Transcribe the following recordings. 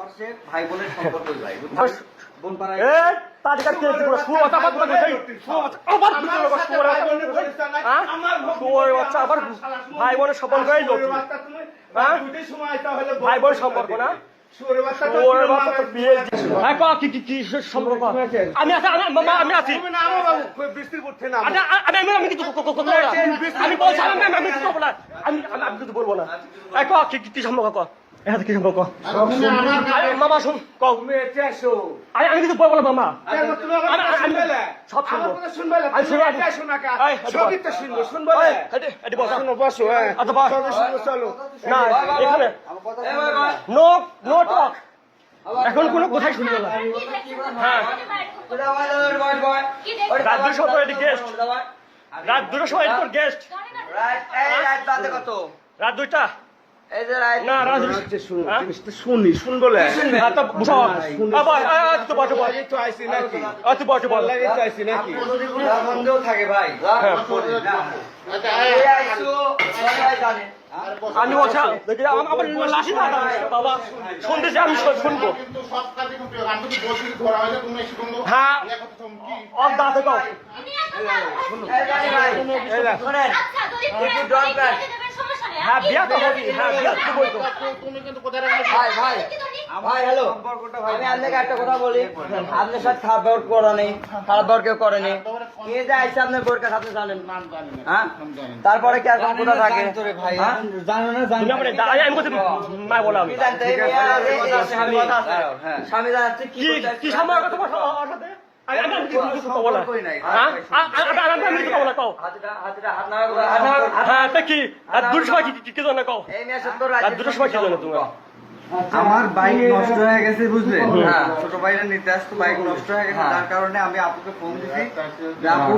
হচ্ছে ভাই বোনের সম্পর্কই ভাই বোন পাড়ায় তালিকার কে পুরো শুয়ো কথা বলতে দেই আবার দুটো লোক শুয়ো বাচ্চা আবার ভাই বোনের সম্পর্কই লোক হ্যাঁ দুটোই সময় তাহলে ভাই বোন সম্পর্ক না শুয়োরের বাচ্চা শুয়োরের বাচ্চা তো পিএইচডি হ্যাঁ ক কি সম্পর্ক আমি আছি মামা আমি আছি তুমি না আমার বাবু বৃষ্টির পড়ছে না আমি কিছু কথা না আমি বলছি আমি কিছু বলবো না আমি কিছু বলবো না এই ক কি সম্পর্ক ক এত কি সম্পর্ক মামা শুন ক তুমি এসে আসো আমি কিছু বলবো না মামা তুমি আমার শুনবে না সব শুনবো আমার কথা শুনবে না আমি শুনবো তুমি এসে না কা সঙ্গীত তো শুনবো শুনবে না এটি বসো শুনো বসো হ্যাঁ আচ্ছা বস শুনো চলো না এখানে নো টক এখন কোনো কথাই শুনবো না হ্যাঁ রাত 2 সময় এটি গেস্ট রাত 2 সময় এটি গেস্ট রাত বাজে কত? রাত 2টা এই যে রাত না রাত শুনি শুনবো না তো বুঝো আবার তো বসো বস তো আইছি নাকি তো বসো বস লাগে তো আইছি নাকি সন্দেহ থাকে ভাই এই আইছো সবাই জানে আমি বসা দেখি আমার লাশি না বাবা শুনতেছি আমি শুনবো কিন্তু সব কাজে কিন্তু আমি যদি বলছি ধরা হয় না তুমি এসে বললো হ্যাঁ অফ দাঁতে কও এই জানি ভাই শুনেন একটু দরকার হ্যাঁ বিয়া তো হবে হ্যাঁ বিয়া তো বলতো তুমি কিন্তু কোথায় রাখলে ভাই ভাই ভাই হ্যালো আমি আপনাকে একটা কথা বলি আপনার সাথে খারাপ ব্যবহার করা নেই খারাপ ব্যবহার কেউ করেনি কে যে আইসে আপনার বোর কাছে আপনি জানেন হ্যাঁ তারপরে কি আর কোনো কথা থাকে ভাই জানো না তুমি আমারে আমি কত মা বলা আমি জানতে স্বামী জানাচ্ছে কি সময় কথা বলো ওর সাথে আমি কিছু কথা বলা হ্যাঁ আমি কিছু বলা কও হাতটা হাত না হ্যাঁ তা কি আর 2 সময় কি জানো কও এই মেসেজ তো আর 2 সময় কি জানো তুমি আমার বাইক নষ্ট হয়ে গেছে বুঝলেন ছোট ভাইরা নিতে আসতো বাইক নষ্ট হয়ে গেছে তার কারণে আমি আপুকে ফোন দিছি যে আপু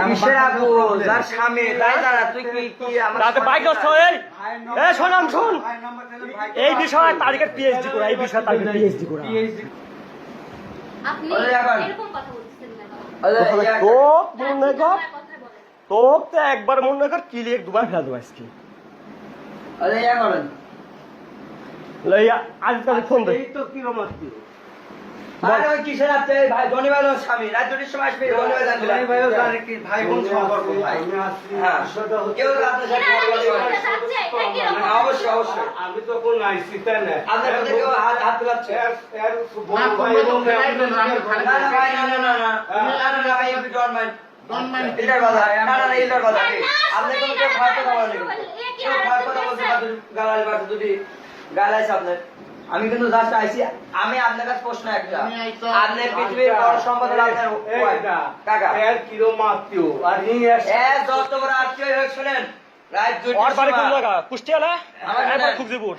কিসের আপু যার স্বামী তাই জানা তুই কি আমার রাতে বাইক নষ্ট এই শোনাম শুন এই বিষয়ে তারিখের পিএইচডি করা এই বিষয়ে তারিখের পিএইচডি করা আপনি এরকম কথা বলছেন না তো মনে কর তো একবার মনে কর ক্লিক দুবার ফেলা দেবো আজকে আরে ইয়া করেন লইয়া আজকাল ফোন দে এই তো কি রমাস্তি ভাই ওই কিসের আপনি ভাই ধনী ভাই স্বামী রাত দুটির সময় আসবে ধনী ভাই জানবে ভাই ভাইও জানে কি ভাই বোন সম্পর্ক ভাই হ্যাঁ কেউ আপনার সাথে অবশ্যই অবশ্যই আমি তো কোন আইছি তাই না আপনার কাছে কেউ হাত তুলাচ্ছে এর বোন ভাই বোন না না ভাই না না না না ভাই ইউ ডোন্ট মাইন্ড ইলার বাধা না না ইলার বাধা আপনি কোনো কেউ ভয় কথা বলেন কেউ ভয় কথা বলতে গালাল বাদ যদি গালাইছে আপনার আমি কিন্তু জাস্ট আইছি আমি আপনার কাছে প্রশ্ন একটা আপনি পৃথিবীর বড় সম্পদ হলো আপনার কাকা এর কি রমাস্তি আর হি এ যত বড় আত্মীয় হোক শুনেন রাত দুইটার ওর বাড়ি কোন সময় জায়গা কুষ্টিয়ালা একবার খুব জীবন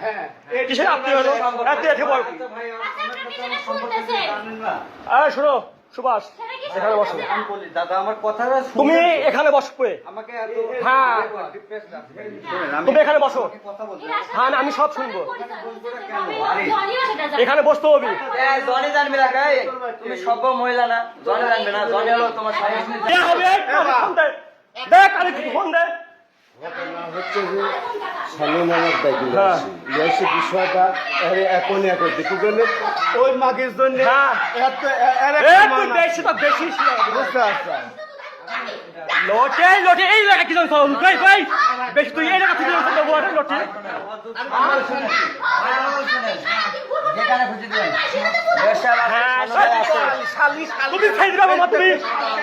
কিসের আপনি হলো এত এত বল এই শোনো সুভাষ এখানে বসো আমি বলি দাদা আমার কথাটা তুমি এখানে বসবে আমাকে এত হ্যাঁ তুমি এখানে বসো কথা বলতে হ্যাঁ আমি সব শুনবো এখানে বসতে হবে জনি জানবি না কাই তুমি সভ্য মহিলা না জনি জানবে না জনি হলো তোমার স্বামী কে হবে ফোন দে দেখ আরে ফোন দে হচ্ছে যে সালমানের দেখি বিষয়টা এখনই এখন দেখি গেলে ওই মাগের জন্য হ্যাঁ। এত তুই বেশি তো বেশি বুঝতে পারছি লোটে এই জায়গা কি জানো কই কই বেশি তুই এই জায়গা থেকে জানো বড় লোটে যেখানে খুঁজে দিবেন হ্যাঁ তুমি ছাই দাও মা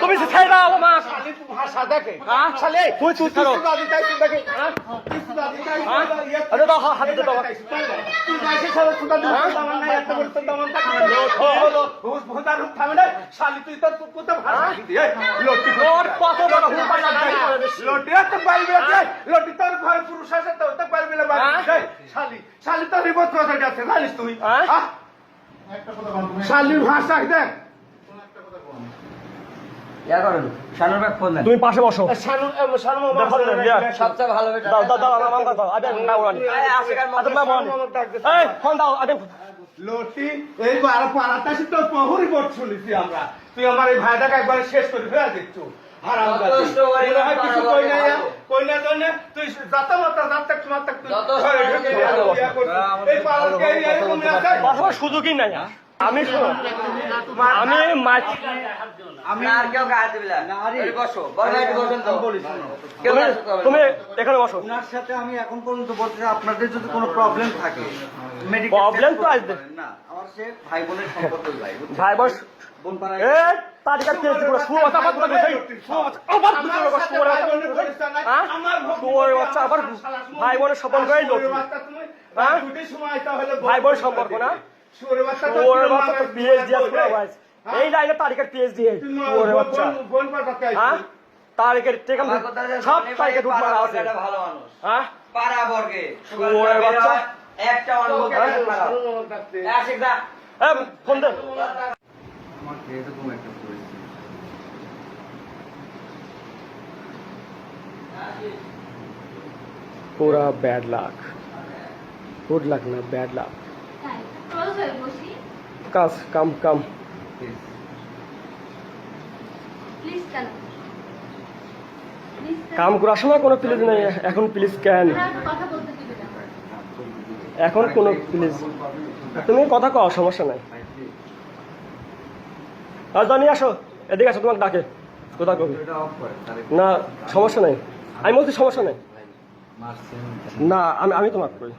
তুমি ছাই দাও মা ভাষা দেখে হ্যাঁ চলে তুই তুই করো দাদি তাই দেখে আরে দাও হাত দে দাও তুই গাইছে সব সুদা দিতে দামান নাই এত বড় দামান থাকে হলো হুস ভোদা রূপ থামে না শালি তুই তো কত ভাষা দিদি লটি তোর কত বড় হুপার লাগাই লটি এত বাইবে লটি তোর ঘরে পুরুষ আছে তো তো বাইবে না শালি শালি তো রিপোর্ট কথা যাচ্ছে জানিস তুই একটা কথা বলুন তুমি শালির ভাষা দেখ ইয়া করেন শানুর ভাই ফোন দেন তুমি পাশে বসো শানু শানু সবচেয়ে ভালো এটা দাও দাও দাও আমার দাও আবে না ওরানি আশিকার আদম না বল এই ফোন দাও আবে লটি এই পাড়াটা তো বহু রিপোর্ট শুনেছি আমরা তুই আমার এই ভাইটাকে একবার শেষ করে ফেলা দেখছো হারামজাদি। যথেষ্ট করে মনে হয় কিছু কই নাই, পারবো। কই না কই না, তুই যাতা মাতা যাতাক মাতাক তুই যথেষ্ট ঘরে ঢুকে করে বিয়া করছিস। এই পাড়ার কে এরকম আছে? বাসাবার সুযোগই নাই আমি শোনো আমি আমি না, আর কেউ গায়ে দিবি না। না, আরে। এই বসো, বড় ভাই একটু বসেন তো। আমি বলি, শোনো। কেউ তুমি গায়ে দিতে হবে না। তুমি এখানে বসো ওনার সাথে আমি এখন পর্যন্ত বলতে চাই, আপনাদের যদি কোনো প্রবলেম থাকে medical Problem test তো করতে আসবে। পারেন। না, আমার সে ভাই বোনের সম্পর্ক ভাই, বুঝছেন? ভাই বস বোন পাড়ায় এ তারিখা পেয়েছি পুরো শুয়োর বাচ্চা আবার শুয়োর বাচ্চা শুয়োর বাচ্চা হ্যাঁ শুয়োর বাচ্চা আবার ভাই বোনের সম্পর্ক এই লোক হ্যাঁ? ভাই বোনের সম্পর্ক না শুয়োর বাচ্চা তো পিএইচডি আছে পুরো ভাই এই লাইনে তারিখের পিএইচডি শুয়োর বাচ্চা হ্যাঁ তারিখের টেকাম আমার কথা যে সব শোনে ভাই, তারিখে ঢুক মারা পাড়া আছে বর্গে একটা ভালো মানুষ। হ্যাঁ পাড়া বর্গে। শুয়োরের বাচ্চা। একটা অনুভব করে খারাপ। আশিক দা। এ ফোন দে আমার এরকম একটা পরিস্থিতি। পুরা ব্যাড লাক গুড লাক না ব্যাড লাক তাই ক্লোজ হয়ে বসি কাজ কাম কাম Please. প্লিজ কেন প্লিজ কাম করার সময় কোনো প্লিজ নেই এখন প্লিজ কেন কথা বলতে দিবে না এখন কোনো প্লিজ তুমি কথা কও সমস্যা নাই ভাই, please. রাজধানী আসো এদিকে আসো তোমাকে ডাকে কোথা কবি এটা off করেন, তাহলে না সমস্যা নাই আমি বলছি সমস্যা নাই ভাই, মারছেন। না আমি তোমাকে কই